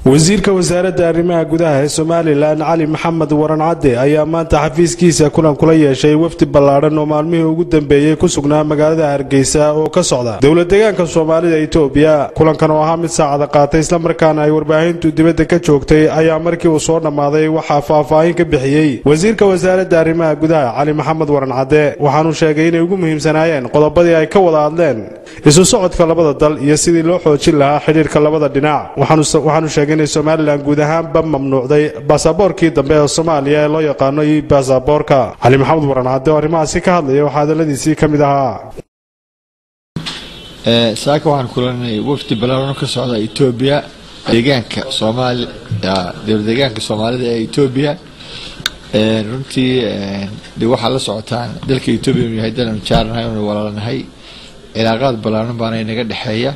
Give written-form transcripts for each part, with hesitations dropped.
wasiirka wasaaradda arrimaha gudaha ee Soomaaliland Cali Maxamed Waran Cadde ayaa maanta xafiiskiisa kulan kula yeeshay wafdi ballaaran oo maalmihii ugu dambeeyay ku sugnaa magaalada Hargeysa oo ka socda dawlad deegaanka Soomaalida Itoobiya. kulankan oo ahaa mid saacad qaatay isla markaana ay warbaahintu dibadda ka joogtay ayaa markii uu soo dhamaaday waxa faahfaahin ka bixiyay wasiirka wasaaradda arrimaha gudaha Cali Maxamed Waran Cadde, waxaanu sheegay inay ugu muhiimsanaayeen qodobadii ay ka wada hadleen isu socodka labada dal iyo sidii loo xoojin lahaa xiriirka labada dhinac. waxaanu sheegay in Soomaaliland guud ahaan ba mamnuucday baasaboorkii dambe ee Soomaaliya ee loo yaqaano baasaboorka. Cali Maxamed Waran Cadde oo arrimahaasi ka hadlayay waxa hadaladiisii kamid ahaa saaka waxaan kulanay wafdi ballaaran ka socda Itoobiya deegaanka Soomaalida ee Itoobiya. runtii waxa la socotaan dalka Itoobiya inuu yahay dal jaarnahay oo walaalanahay, cilaaqaad ballaaran baan inaga dhaxeeya,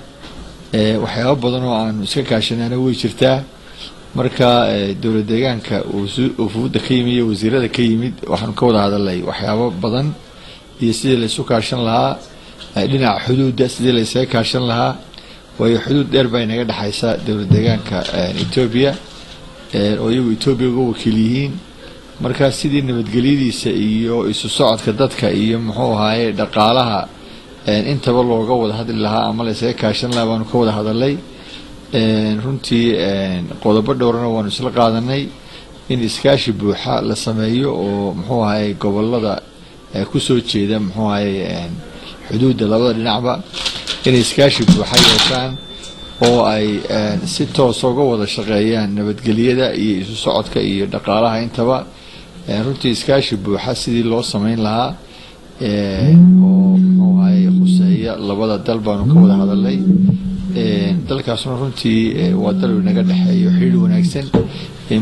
waxyaabo badan oo aan iska kaashanayna way jirtaa. marka dawlad deegaanka uu fuuda ka yimid wasiirada ka yimid waxaan ka wada hadalay waxyaabo badan iyo sidii la isu kaashan lahaa dhinaca xuduudda, sidii la iska kaashan lahaa. way xuduud dheer baa inaga dhaxaysa dawlad deegaanka Itoobiya oo iyagu Itoobiya uga wakiil yihiin. marka sidii nabadgelyadiisa iyo isu socodka dadka iyo muxuu ahaay dhaqaalaha intaba looga wada hadli lahaa ama la iska kaashan lahaa waanu ka wada hadalay. runtii qodobo dhowrna waanu isla qaadanay in iskaashi buuxa la sameeyo oo muxuu ahaay gobolada ku soo jeeda muxuu ahaay xuduudda labada dhinacba in iskaashi buuxa yeeshaan oo ay si toos uga wada shaqeeyaan nabadgelyada iyo isu socodka iyo dhaqaalaha intaba. runtii iskaashi buuxa sidii loo sameyn lahaa oo muxuu ahaay khuseeya labada dal baanu ka wada hadalay. dalkaasna runtii waa dal inaga dhaxeeyo xiriir wanaagsan,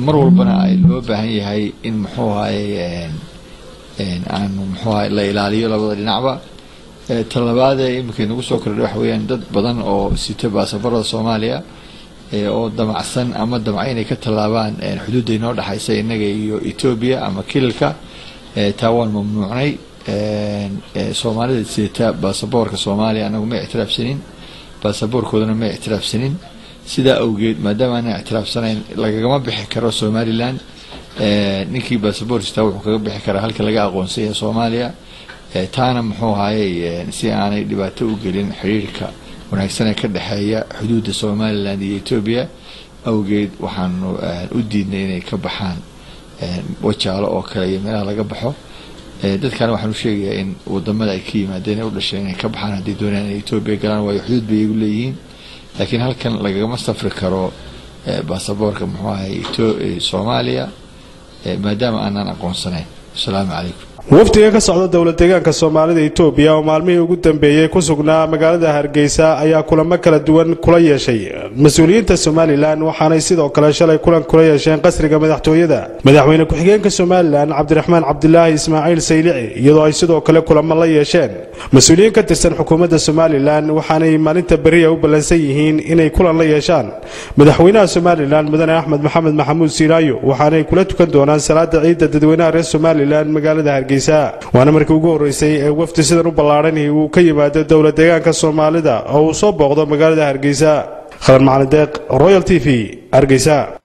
mar walbana ay loo baahan yahay in muxuu ahaay aanu muxuu ahaay la ilaaliyo labada dhinacba. talabaad imika nagu soo kordhay waxa weeyaan dad badan oo sita baasaboorada Soomaaliya oo damacsan ama damcay inay ka tallaabaan xuduudda inoo dhaxaysa inaga iyo Itoobiya ama kilka taawaan mamnuucnay. Soomaalida sita baasaboorka Soomaaliya anagu ma ictiraafsanin, baasaboorkoodana ma ictiraafsanin. sidaa awgeed maadaama aan ictiraafsanayn lagama bixi karo Somaliland. ninkii baasaboorkiisa wuxuu kaga bixi karaa halka laga aqoonsan yahay Soomaaliya. taana muxuu ahaayay si aanay dhibaato u gelin xiriirka wanaagsan ee ka dhaxeeya xuduudda Somaliland iyo Itoobiya awgeed waxaanu u diidnay inay ka baxaan wajaalo oo kale iyo meelaha laga baxo. dadkan waxaanu sheegayaa in wadamada ay ka yimaadeen u dhasheen inay ka baxaan haddii doonayaan inay Itoobiya galaan waayo xuduud bay iyagu leeyihiin. laakiin halkan lagama safri karo baasaboorka muxuu ahaay Soomaaliya maadaama aanan aqoonsanayn. assalaamu calaykum. wafdiga ka socda dawlad deegaanka Soomaalida Itoobiya oo maalmihii ugu dambeeyay ku sugnaa magaalada Hargeysa ayaa kulamo kala duwan kula yeeshay mas'uuliyiinta Somaliland, waxaana sidoo kale shalay kulan kula yeesheen qasriga madaxtooyada madaxweyne ku-xigeenka Somaliland Cabdiraxmaan Cabdilaahi Ismaaciil Saylici, iyadoo ay sidoo kale kulamo la yeesheen mas'uuliyiin ka tirsan xukuumadda Somaliland. waxaanay maalinta bariya u ballansan yihiin inay kulan la yeeshaan madaxweynaha Somaliland Mudane Axmed Maxamed Maxamuud Siiraayo, waxaanay kula tukan doonaan salaada ciidda dadweynaha reer Somaliland magaalada Hargeysa. waana markii ugu horeysay ee wafdi sidan u ballaaran uu ka yimaado dawlad deegaanka Soomaalida oo uu soo booqdo magaalada Hargeysa. Khadan Macalin Deeq, Royal TV, Hargeysa.